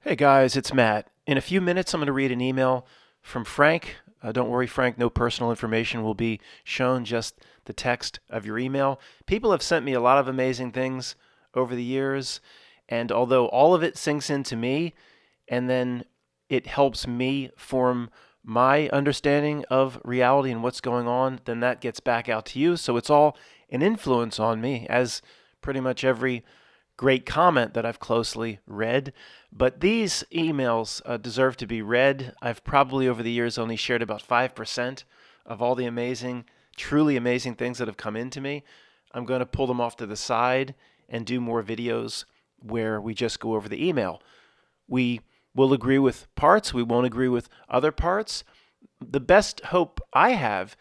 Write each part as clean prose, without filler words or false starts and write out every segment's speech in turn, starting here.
Hey guys, it's Matt. In a few minutes, I'm going to read an email from Frank. Don't worry, Frank, no personal information will be shown, just the text of your email. People have sent me a lot of amazing things over the years, and although all of it sinks into me, and then it helps me form my understanding of reality and what's going on, then that gets back out to you. So it's all an influence on me, as pretty much every great comment that I've closely read. But these emails deserve to be read. I've probably over the years only shared about 5% of all the amazing, truly amazing things that have come into me. I'm going to pull them off to the side and do more videos where we just go over the email. We will agree with parts, we won't agree with other parts. The best hope I have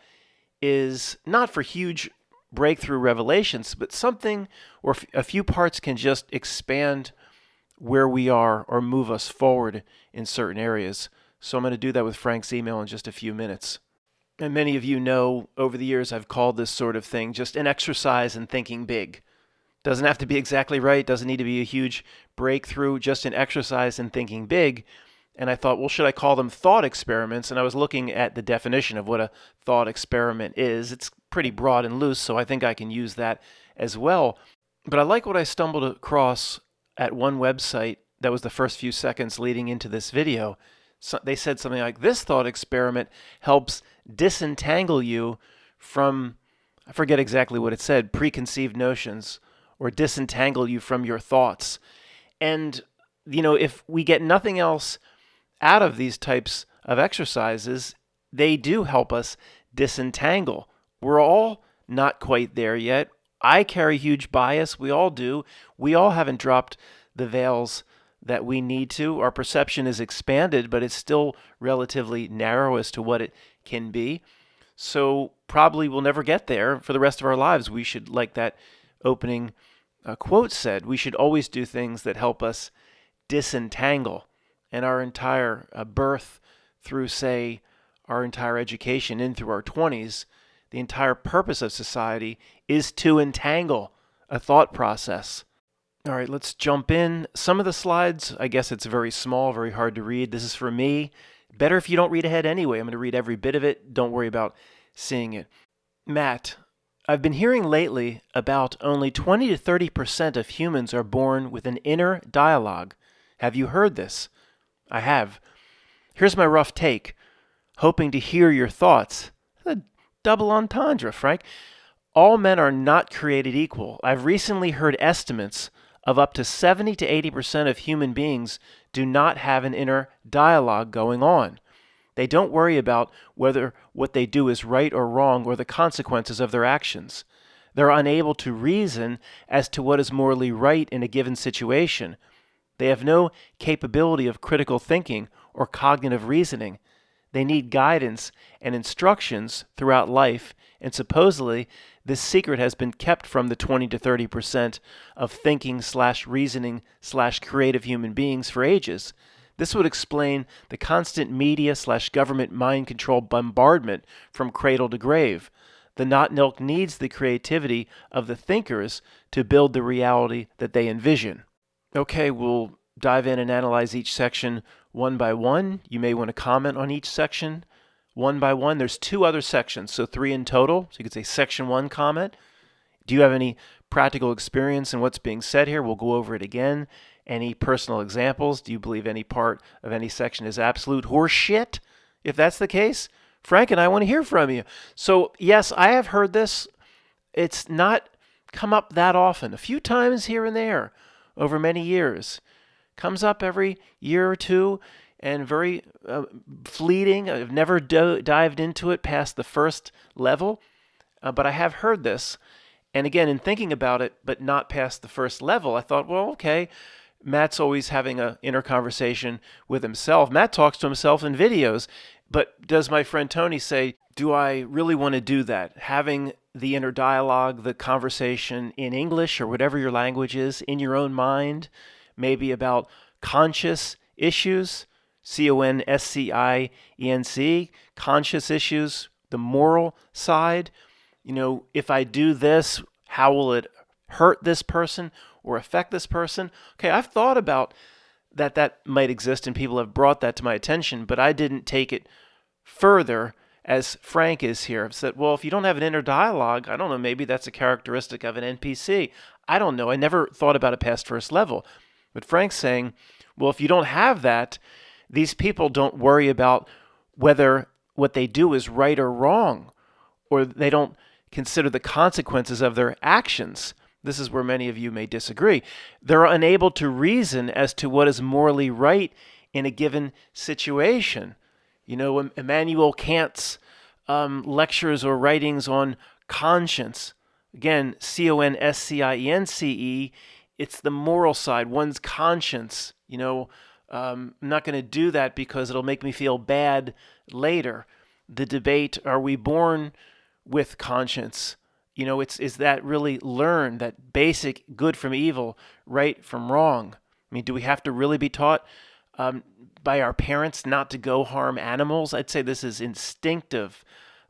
is not for huge breakthrough revelations, but something or a few parts can just expand where we are or move us forward in certain areas. So I'm going to do that with Frank's email in just a few minutes. And many of you know over the years I've called this sort of thing just an exercise in thinking big. Doesn't have to be exactly right, doesn't need to be a huge breakthrough, just an exercise in thinking big. And I thought, well, should I call them thought experiments? And I was looking at the definition of what a thought experiment is. It's pretty broad and loose, so I think I can use that as well. But I like what I stumbled across at one website that was the first few seconds leading into this video. So they said something like, this thought experiment helps disentangle you from, I forget exactly what it said, preconceived notions, or disentangle you from your thoughts. And, if we get nothing else out of these types of exercises, they do help us disentangle. We're all not quite there yet. I carry huge bias. We all do. We all haven't dropped the veils that we need to. Our perception is expanded, but it's still relatively narrow as to what it can be. So probably we'll never get there for the rest of our lives. We should, like that opening quote said, we should always do things that help us disentangle. And our entire birth through, say, our entire education in through our 20s, the entire purpose of society is to entangle a thought process. All right, let's jump in. Some of the slides, I guess it's very small, very hard to read. This is for me. Better if you don't read ahead anyway. I'm going to read every bit of it. Don't worry about seeing it. Matt, I've been hearing lately about only 20 to 30% of humans are born with an inner dialogue. Have you heard this? I have. Here's my rough take, hoping to hear your thoughts. A double entendre, Frank. All men are not created equal. I've recently heard estimates of up to 70 to 80% of human beings do not have an inner dialogue going on. They don't worry about whether what they do is right or wrong or the consequences of their actions. They're unable to reason as to what is morally right in a given situation. They have no capability of critical thinking or cognitive reasoning. They need guidance and instructions throughout life, and supposedly this secret has been kept from the 20 to 30% of thinking/reasoning/creative human beings for ages. This would explain the constant media/government mind control bombardment from cradle to grave. The not-nilk needs the creativity of the thinkers to build the reality that they envision. Okay, we'll dive in and analyze each section one by one. You may want to comment on each section one by one. There's two other sections, so 3 in total. So you could say section 1 comment. Do you have any practical experience in what's being said here? We'll go over it again. Any personal examples? Do you believe any part of any section is absolute horseshit? If that's the case, Frank and I want to hear from you. So yes, I have heard this. It's not come up that often. A few times here and there over many years. Comes up every year or two and very fleeting. I've never dived into it past the first level, but I have heard this. And again, in thinking about it, but not past the first level, I thought, well, okay, Matt's always having an inner conversation with himself. Matt talks to himself in videos, but does my friend Tony say, do I really want to do that? Having the inner dialogue, the conversation in English or whatever your language is, in your own mind, maybe about conscious issues, conscience, conscious issues, the moral side. If I do this, how will it hurt this person or affect this person? Okay, I've thought about that might exist, and people have brought that to my attention, but I didn't take it further as Frank is here. I've said, well, if you don't have an inner dialogue, I don't know, maybe that's a characteristic of an NPC. I don't know. I never thought about it past first level. But Frank's saying, well, if you don't have that, these people don't worry about whether what they do is right or wrong, or they don't consider the consequences of their actions. This is where many of you may disagree. They're unable to reason as to what is morally right in a given situation. You know, Immanuel Kant's lectures or writings on conscience, again, conscience, it's the moral side, one's conscience. You know, I'm not going to do that because it'll make me feel bad later. The debate, are we born with conscience? You know, is that really learned, that basic good from evil, right from wrong? I mean, do we have to really be taught by our parents not to go harm animals? I'd say this is instinctive.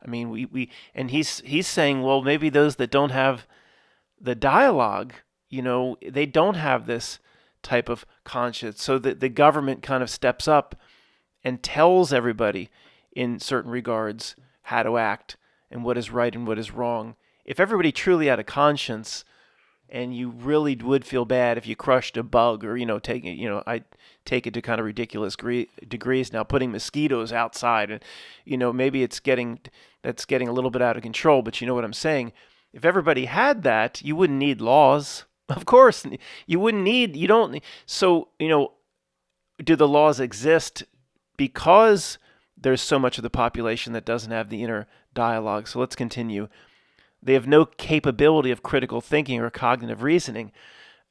I mean, and he's saying, well, maybe those that don't have the dialogue, you know, they don't have this type of conscience. So that the government kind of steps up and tells everybody in certain regards how to act and what is right and what is wrong. If everybody truly had a conscience, and you really would feel bad if you crushed a bug, or, you know, I take it to kind of ridiculous degrees now, putting mosquitoes outside, and, you know, maybe that's getting a little bit out of control, but you know what I'm saying. If everybody had that, you wouldn't need laws. Of course, you don't. So, you know, do the laws exist because there's so much of the population that doesn't have the inner dialogue? So let's continue. They have no capability of critical thinking or cognitive reasoning.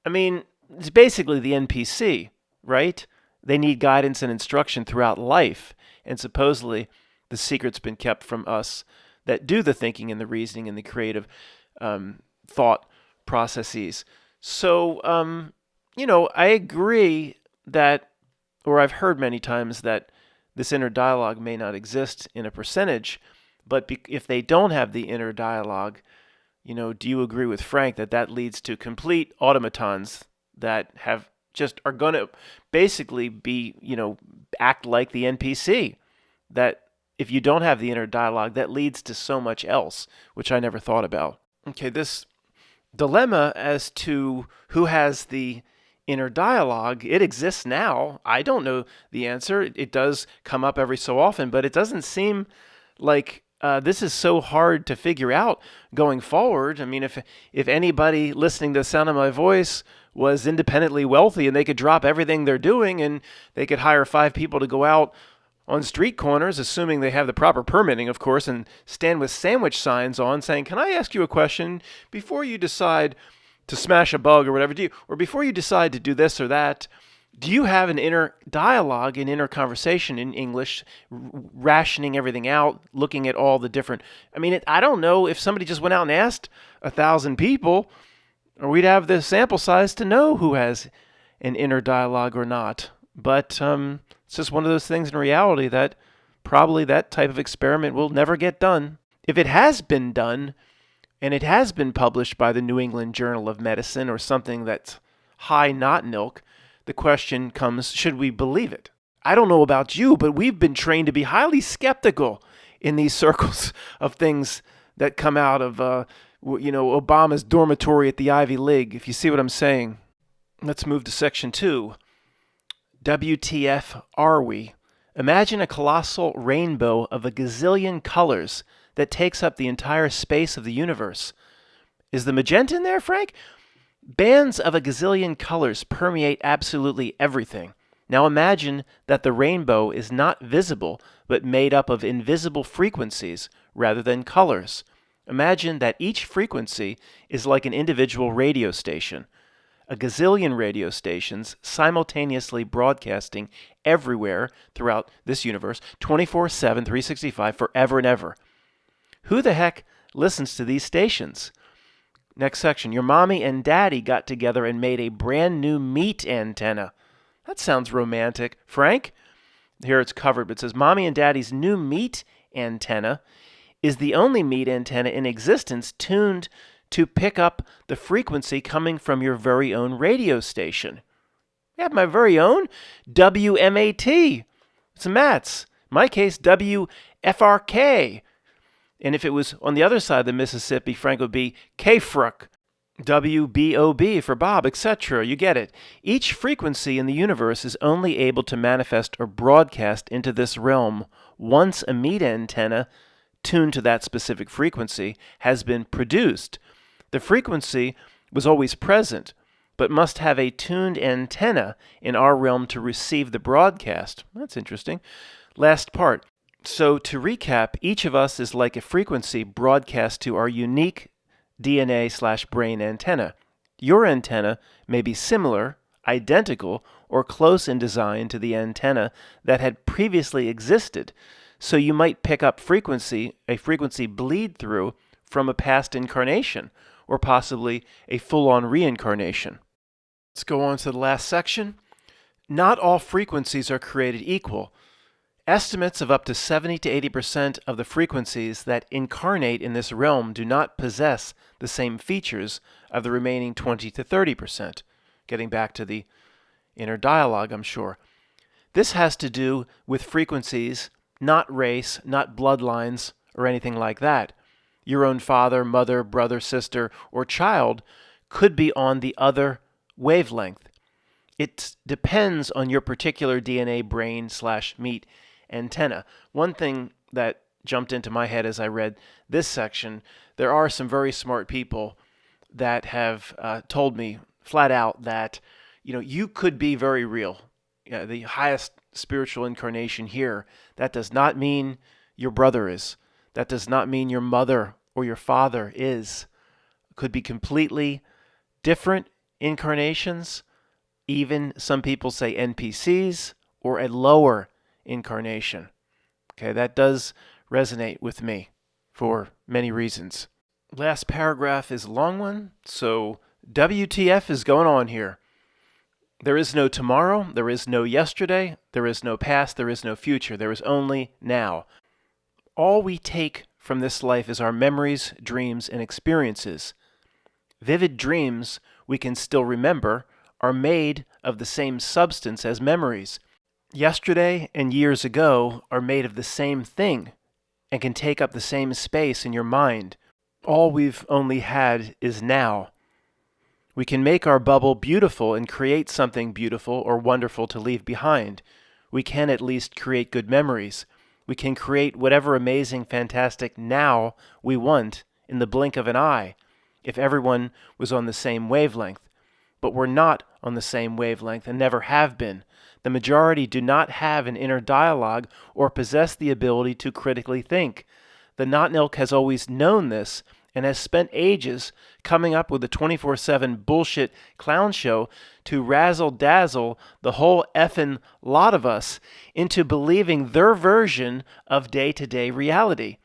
I mean, it's basically the NPC, right? They need guidance and instruction throughout life. And supposedly, the secret's been kept from us that do the thinking and the reasoning and the creative thought processes. So, you know, I agree that, or I've heard many times that this inner dialogue may not exist in a percentage, but if they don't have the inner dialogue, you know, do you agree with Frank that leads to complete automatons that are going to basically be, you know, act like the NPC? That if you don't have the inner dialogue, that leads to so much else, which I never thought about. Okay, this dilemma as to who has the inner dialogue, it exists now. I don't know the answer. It does come up every so often, but it doesn't seem like this is so hard to figure out going forward. I mean, if anybody listening to the sound of my voice was independently wealthy and they could drop everything they're doing and they could hire 5 people to go out on street corners, assuming they have the proper permitting, of course, and stand with sandwich signs on saying, can I ask you a question before you decide to smash a bug or whatever, or before you decide to do this or that, do you have an inner dialogue, an inner conversation in English, rationing everything out, looking at all the different... I mean, I don't know if somebody just went out and asked 1,000 people, or we'd have the sample size to know who has an inner dialogue or not. But it's just one of those things in reality that probably that type of experiment will never get done. If it has been done, and it has been published by the New England Journal of Medicine or something that's high not milk, the question comes, should we believe it? I don't know about you, but we've been trained to be highly skeptical in these circles of things that come out of, Obama's dormitory at the Ivy League, if you see what I'm saying. Let's move to section 2. WTF are we? Imagine a colossal rainbow of a gazillion colors that takes up the entire space of the universe. Is the magenta in there, Frank? Bands of a gazillion colors permeate absolutely everything. Now imagine that the rainbow is not visible, but made up of invisible frequencies rather than colors. Imagine that each frequency is like an individual radio station. A gazillion radio stations simultaneously broadcasting everywhere throughout this universe, 24/7, 365, forever and ever. Who the heck listens to these stations? Next section. Your mommy and daddy got together and made a brand new meat antenna. That sounds romantic. Frank? Here it's covered, but it says, Mommy and Daddy's new meat antenna is the only meat antenna in existence tuned to pick up the frequency coming from your very own radio station. I have my very own WMAT. It's Matt's. In my case, WFRK. And if it was on the other side of the Mississippi, Frank would be KFRUK. WBOB for Bob, etc. You get it. Each frequency in the universe is only able to manifest or broadcast into this realm once a meat antenna tuned to that specific frequency has been produced. The frequency was always present, but must have a tuned antenna in our realm to receive the broadcast. That's interesting. Last part. So to recap, each of us is like a frequency broadcast to our unique DNA/brain antenna. Your antenna may be similar, identical, or close in design to the antenna that had previously existed. So you might pick up a frequency bleed through from a past incarnation, or possibly a full-on reincarnation. Let's go on to the last section. Not all frequencies are created equal. Estimates of up to 70 to 80% of the frequencies that incarnate in this realm do not possess the same features of the remaining 20 to 30%. Getting back to the inner dialogue, I'm sure. This has to do with frequencies, not race, not bloodlines, or anything like that. Your own father, mother, brother, sister, or child could be on the other wavelength. It depends on your particular DNA brain/meat antenna. One thing that jumped into my head as I read this section, there are some very smart people that have told me flat out that you could be very real. The highest spiritual incarnation here. That does not mean your brother is. That does not mean your mother or your father is. Could be completely different incarnations. Even some people say NPCs or a lower incarnation. Okay, that does resonate with me for many reasons. Last paragraph is a long one, so WTF is going on here. There is no tomorrow, there is no yesterday, there is no past, there is no future, there is only now. All we take from this life is our memories, dreams, and experiences. Vivid dreams we can still remember are made of the same substance as memories. Yesterday and years ago are made of the same thing and can take up the same space in your mind. All we've only had is now. We can make our bubble beautiful and create something beautiful or wonderful to leave behind. We can at least create good memories. We can create whatever amazing, fantastic now we want in the blink of an eye, if everyone was on the same wavelength. But we're not on the same wavelength and never have been. The majority do not have an inner dialogue or possess the ability to critically think. The Not Ilk has always known this and has spent ages coming up with a 24/7 bullshit clown show to razzle-dazzle the whole effing lot of us into believing their version of day-to-day reality.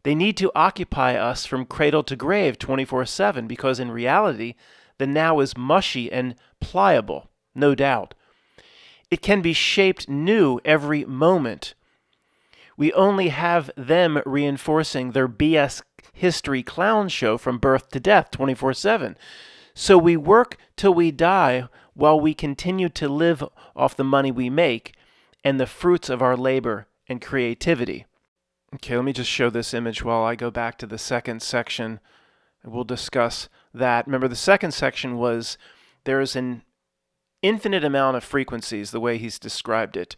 They need to occupy us from cradle to grave 24/7 because in reality, the now is mushy and pliable, no doubt. It can be shaped new every moment. We only have them reinforcing their BS history clown show from birth to death 24/7. So we work till we die while we continue to live off the money we make and the fruits of our labor and creativity. Okay, let me just show this image while I go back to the second section. We'll discuss that. Remember, the second section was there is an infinite amount of frequencies, the way he's described it,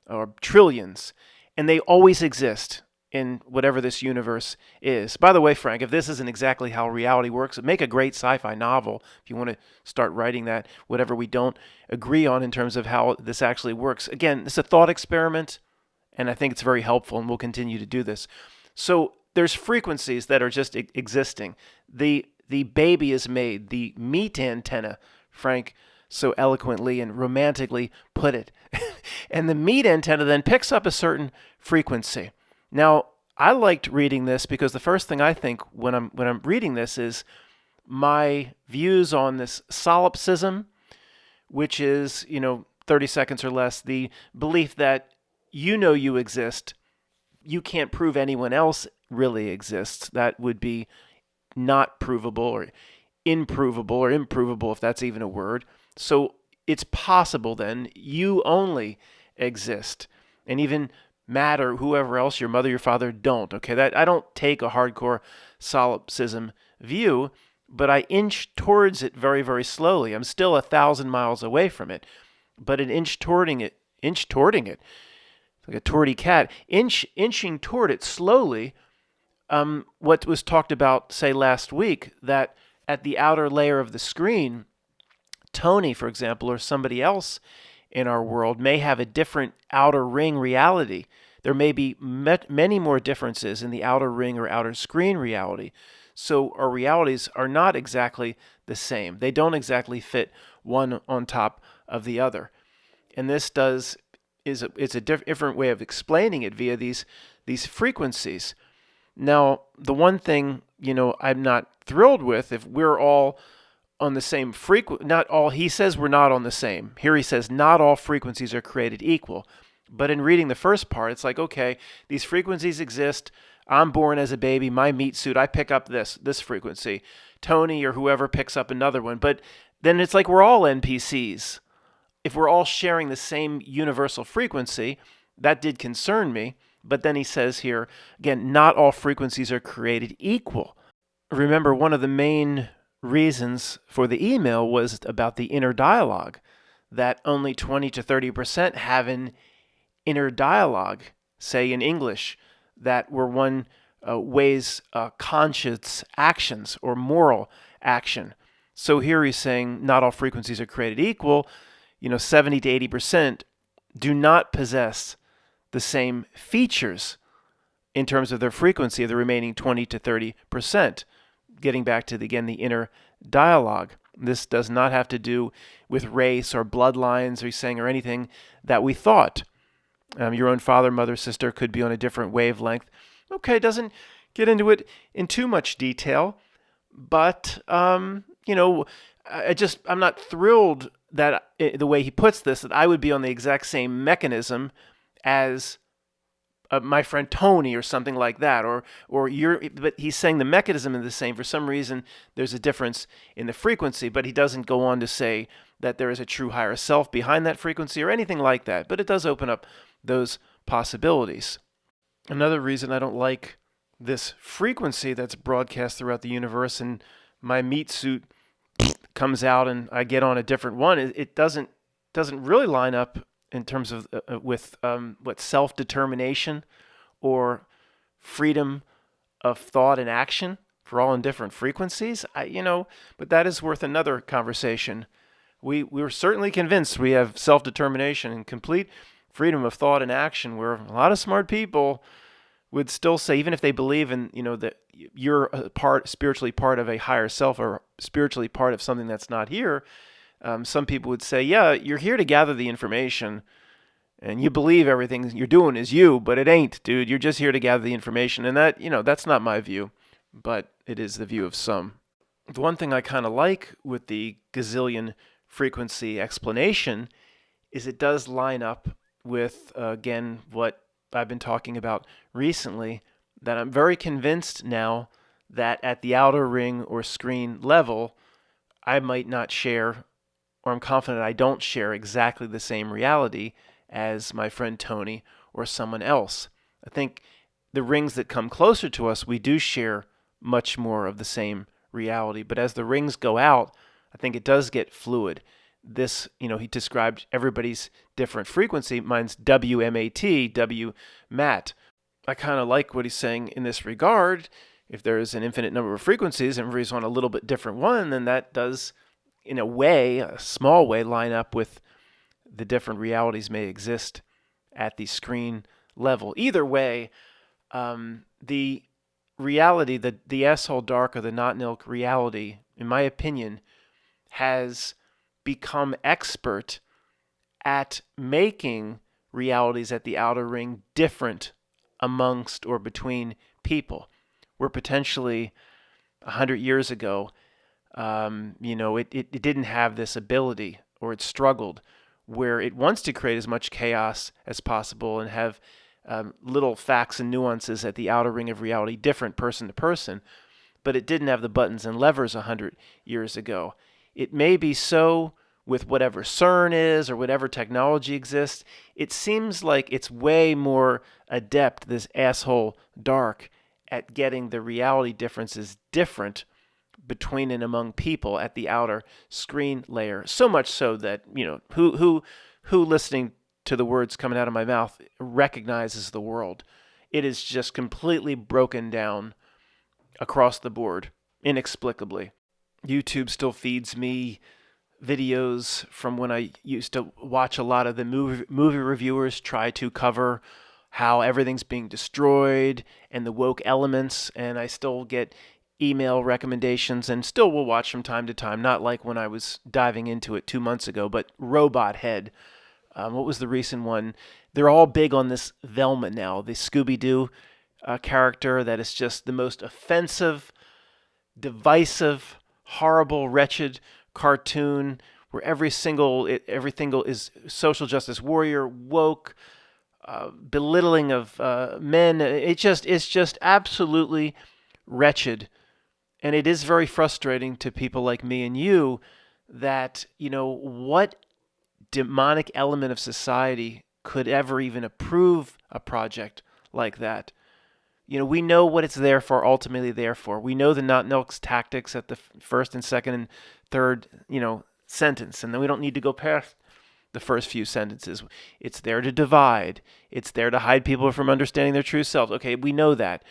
or trillions, and they always exist in whatever this universe is. By the way, Frank, if this isn't exactly how reality works, it'd make a great sci-fi novel if you want to start writing that, whatever we don't agree on in terms of how this actually works. Again, it's a thought experiment, and I think it's very helpful, and we'll continue to do this. So there's frequencies that are just existing. The baby is made, the meat antenna, Frank so eloquently and romantically put it. And the meat antenna then picks up a certain frequency. Now, I liked reading this because the first thing I think when I'm reading this is my views on this solipsism, which is, 30 seconds or less, the belief that you exist. You can't prove anyone else really exists. That would be not provable or improvable, if that's even a word. So it's possible then you only exist, and even Matt or whoever else, your mother, your father, don't. Okay, that I don't take a hardcore solipsism view, but I inch towards it very, very slowly. I'm still 1,000 miles away from it, but an inch towarding it, like a towardy cat, inching toward it slowly. What was talked about, say, last week, that at the outer layer of the screen, Tony, for example, or somebody else in our world may have a different outer ring reality. There may be many more differences in the outer ring or outer screen reality. So our realities are not exactly the same. They don't exactly fit one on top of the other. And this it's a different way of explaining it via these frequencies. Now, the one thing, I'm not thrilled with, if we're all on the same frequency, not all, he says we're not on the same. Here he says not all frequencies are created equal. But in reading the first part, it's like, okay, these frequencies exist. I'm born as a baby, my meat suit, I pick up this frequency. Tony or whoever picks up another one. But then it's like we're all NPCs. If we're all sharing the same universal frequency, that did concern me. But then he says here, again, not all frequencies are created equal. Remember, one of the main reasons for the email was about the inner dialogue, that only 20 to 30% have an inner dialogue, say in English, that were one weighs conscious actions or moral action. So here he's saying not all frequencies are created equal. 70 to 80% do not possess the same features in terms of their frequency of the remaining 20 to 30%. Getting back to, the inner dialogue. This does not have to do with race or bloodlines, or he's saying, or anything that we thought. Your own father, mother, sister could be on a different wavelength. Okay, doesn't get into it in too much detail, but, I'm not thrilled that the way he puts this, that I would be on the exact same mechanism as my friend Tony or something like that, but he's saying the mechanism is the same. For some reason, there's a difference in the frequency, but he doesn't go on to say that there is a true higher self behind that frequency or anything like that, but it does open up those possibilities. Another reason I don't like this frequency that's broadcast throughout the universe and my meat suit comes out and I get on a different one, it doesn't really line up in terms of with what self-determination or freedom of thought and action. For all in different frequencies, but that is worth another conversation. We were certainly convinced we have self-determination and complete freedom of thought and action, where a lot of smart people would still say, even if they believe in, that you're spiritually part of a higher self or spiritually part of something that's not here, some people would say, yeah, you're here to gather the information and you believe everything you're doing is you, but it ain't, dude. You're just here to gather the information. And that, that's not my view, but it is the view of some. The one thing I kind of like with the gazillion frequency explanation is it does line up with, again, what I've been talking about recently, that I'm very convinced now that at the outer ring or screen level, I might not share, or I'm confident I don't share exactly the same reality as my friend Tony or someone else. I think the rings that come closer to us, we do share much more of the same reality. But as the rings go out, I think it does get fluid. This, he described everybody's different frequency. Mine's WMAT, W Matt. I kind of like what he's saying in this regard. If there's an infinite number of frequencies and everybody's on a little bit different one, then that does, in a way, a small way, line up with the different realities may exist at the screen level. Either way, the reality, the asshole dark or the not nilk reality, in my opinion, has become expert at making realities at the outer ring different amongst or between people. Where potentially 100 years ago, it didn't have this ability, or it struggled, where it wants to create as much chaos as possible and have little facts and nuances at the outer ring of reality different person to person, but it didn't have the buttons and levers 100 years ago. It may be so with whatever CERN is or whatever technology exists, it seems like it's way more adept, this asshole Dark, at getting the reality differences different between and among people at the outer screen layer. So much so that, who listening to the words coming out of my mouth recognizes the world. It is just completely broken down across the board, inexplicably. YouTube still feeds me videos from when I used to watch a lot of the movie reviewers try to cover how everything's being destroyed and the woke elements, and I still get email recommendations and still will watch from time to time, not like when I was diving into it 2 months ago, but Robot Head. What was the recent one? They're all big on this Velma now, the Scooby-Doo character that is just the most offensive, divisive, horrible, wretched cartoon where everything is social justice warrior, woke, belittling of men. It's just absolutely wretched. And it is very frustrating to people like me and you that, what demonic element of society could ever even approve a project like that. We know what it's there for, ultimately there for. We know the not milks tactics at the first and second and third, sentence. And then we don't need to go past the first few sentences. It's there to divide. It's there to hide people from understanding their true selves. Okay, we know that.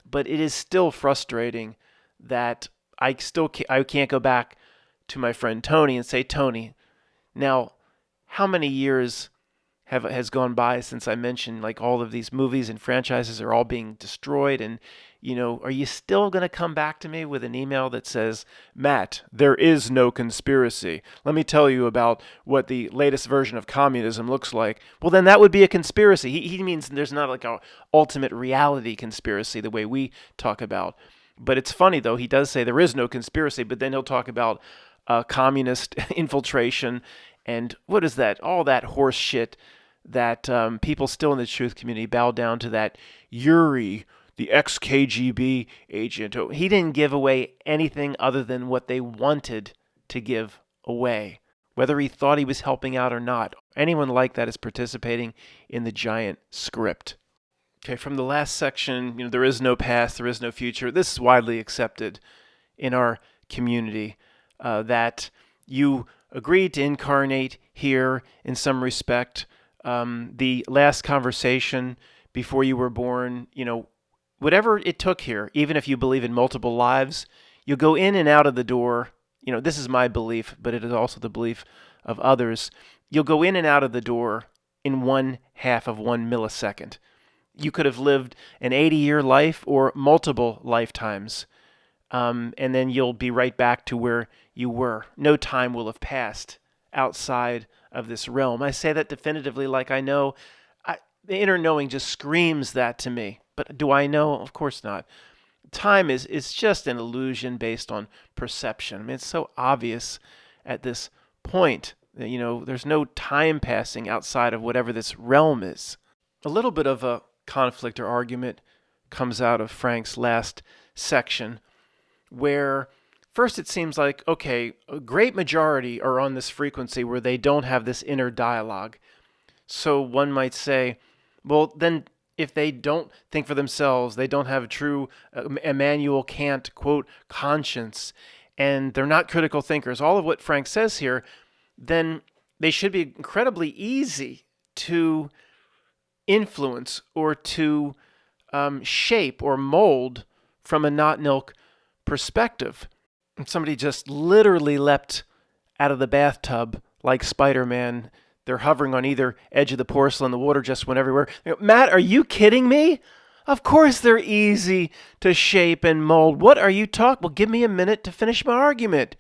But it is still frustrating that I can't go back to my friend Tony and say, Tony, now, how many years has gone by since I mentioned like all of these movies and franchises are all being destroyed, and are you still going to come back to me with an email that says, Matt, there is no conspiracy. Let me tell you about what the latest version of communism looks like. Well, then that would be a conspiracy. He means there's not like a ultimate reality conspiracy the way we talk about. But it's funny though, he does say there is no conspiracy, but then he'll talk about communist infiltration and what is that? All that horse shit that people still in the truth community bow down to, that Yuri, the ex-KGB agent. He didn't give away anything other than what they wanted to give away, whether he thought he was helping out or not. Anyone like that is participating in the giant script. Okay, from the last section, there is no past, there is no future. This is widely accepted in our community, that you agreed to incarnate here in some respect. The last conversation before you were born, whatever it took here, even if you believe in multiple lives, you go in and out of the door. This is my belief, but it is also the belief of others. You'll go in and out of the door in 1/2 of 1 millisecond. You could have lived an 80-year life or multiple lifetimes, and then you'll be right back to where you were. No time will have passed outside of this realm. I say that definitively, like I know. The inner knowing just screams that to me. But do I know? Of course not. Time is just an illusion based on perception. I mean, it's so obvious at this point that, there's no time passing outside of whatever this realm is. A little bit of a conflict or argument comes out of Frank's last section, where first it seems like, okay, a great majority are on this frequency where they don't have this inner dialogue. So one might say, well, then if they don't think for themselves, they don't have a true Immanuel Kant, quote, conscience, and they're not critical thinkers, all of what Frank says here, then they should be incredibly easy to influence or to shape or mold from a not-nilk perspective. And somebody just literally leapt out of the bathtub like Spider-Man. They're hovering on either edge of the porcelain. The water just went everywhere. Matt, are you kidding me? Of course they're easy to shape and mold. What are you talking? Well, give me a minute to finish my argument.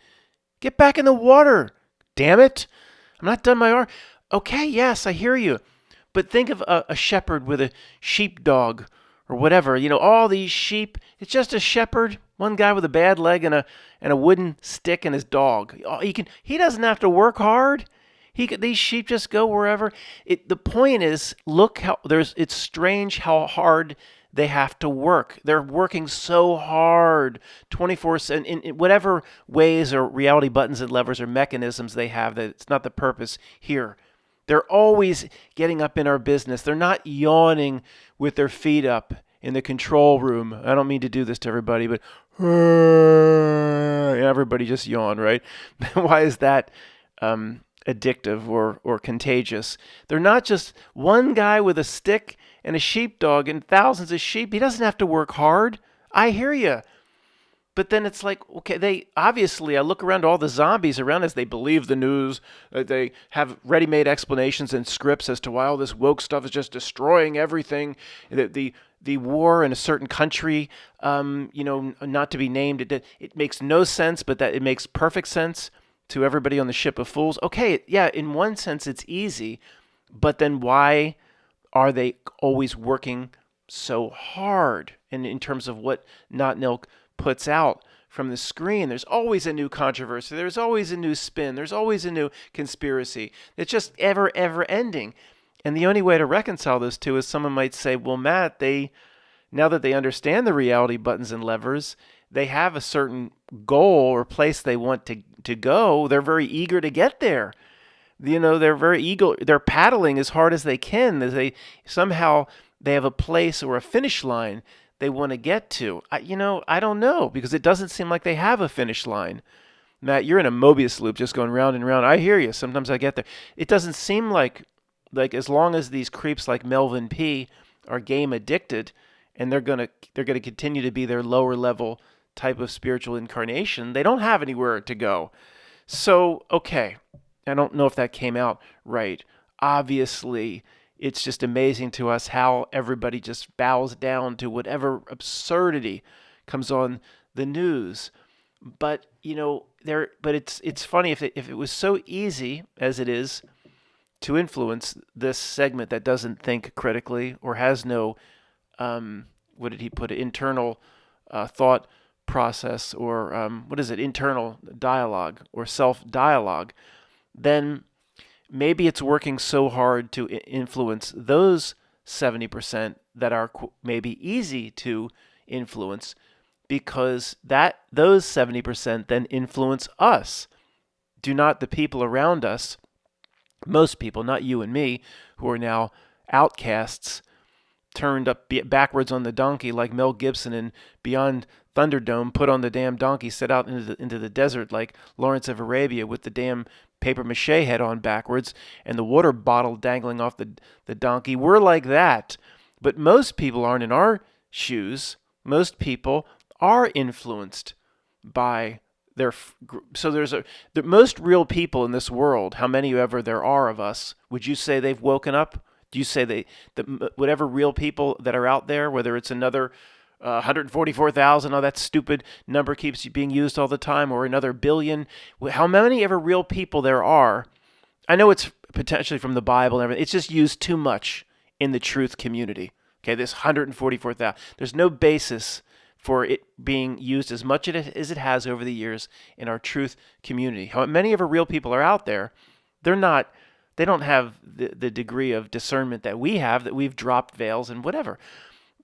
Get back in the water. Damn it. I'm not done my argument. Okay, yes, I hear you. But think of a shepherd with a sheepdog or whatever. All these sheep, it's just a shepherd, one guy with a bad leg and a wooden stick and his dog. He doesn't have to work hard. These sheep just go wherever. The point is, look how it's strange how hard they have to work. They're working so hard 24/7 in whatever ways or reality buttons and levers or mechanisms they have, that it's not the purpose here. They're always getting up in our business. They're not yawning with their feet up in the control room. I don't mean to do this to everybody, but everybody just yawn, right? Why is that addictive or contagious? They're not just one guy with a stick and a sheepdog and thousands of sheep. He doesn't have to work hard. I hear you. But then it's like, okay, they obviously, I look around all the zombies around us, they believe the news, they have ready-made explanations and scripts as to why all this woke stuff is just destroying everything. The war in a certain country, not to be named, it makes no sense, but that it makes perfect sense to everybody on the ship of fools. Okay, yeah, in one sense it's easy, but then why are they always working so hard? And in terms of what Not Nilk puts out from the screen, there's always a new controversy. There's always a new spin. There's always a new conspiracy. It's just ever ending. And the only way to reconcile those two is someone might say, well, Matt, now that they understand the reality buttons and levers, they have a certain goal or place they want to go. They're very eager to get there. They're very eager. They're paddling as hard as they can. They have a place or a finish line they want to get to. I don't know, because it doesn't seem like they have a finish line. Matt, you're in a Mobius loop just going round and round. I hear you. Sometimes I get there. It doesn't seem like as long as these creeps like Melvin P are game addicted and they're going to continue to be their lower level type of spiritual incarnation, they don't have anywhere to go. So, okay, I don't know if that came out right. Obviously, it's just amazing to us how everybody just bows down to whatever absurdity comes on the news. But it's funny, if it was so easy as it is to influence this segment that doesn't think critically or has no what did he put it, internal thought process, or internal dialogue or self-dialogue, then maybe it's working so hard to influence those 70% that are maybe easy to influence, because those 70% then influence us. Do not the people around us, most people, not you and me, who are now outcasts, turned up backwards on the donkey like Mel Gibson in Beyond Thunderdome, put on the damn donkey, set out into the desert like Lawrence of Arabia with the damn paper mache head on backwards and the water bottle dangling off the donkey. We're like that. But most people aren't in our shoes. Most people are influenced by their... So the most real people in this world, how many ever there are of us, would you say they've woken up? Do you say that whatever real people that are out there, whether it's another 144,000, that stupid number keeps being used all the time, or another billion, how many ever real people there are, I know it's potentially from the Bible and everything, it's just used too much in the truth community. Okay, this 144,000, there's no basis for it being used as much as it has over the years in our truth community. How many ever real people are out there, they don't have the degree of discernment that we have, that we've dropped veils and whatever.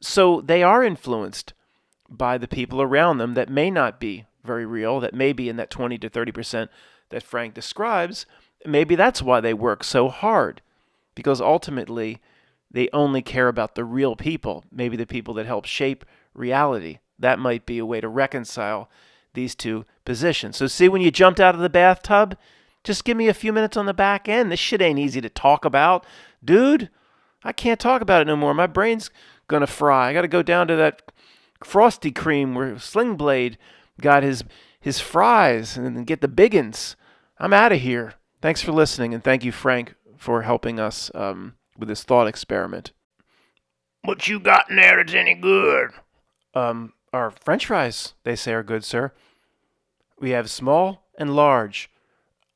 So they are influenced by the people around them that may not be very real, that may be in that 20 to 30% that Frank describes. Maybe that's why they work so hard, because ultimately they only care about the real people, maybe the people that help shape reality. That might be a way to reconcile these two positions. So see, when you jumped out of the bathtub, just give me a few minutes on the back end. This shit ain't easy to talk about. Dude, I can't talk about it no more. My brain's going to fry. I got to go down to that Frosty Cream where Sling Blade got his fries and then get the biggins. I'm out of here. Thanks for listening, and thank you, Frank, for helping us with this thought experiment. What you got in there that's any good? Our French fries, they say, are good, sir. We have small and large.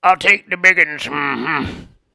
I'll take the biggins. Mm-hmm.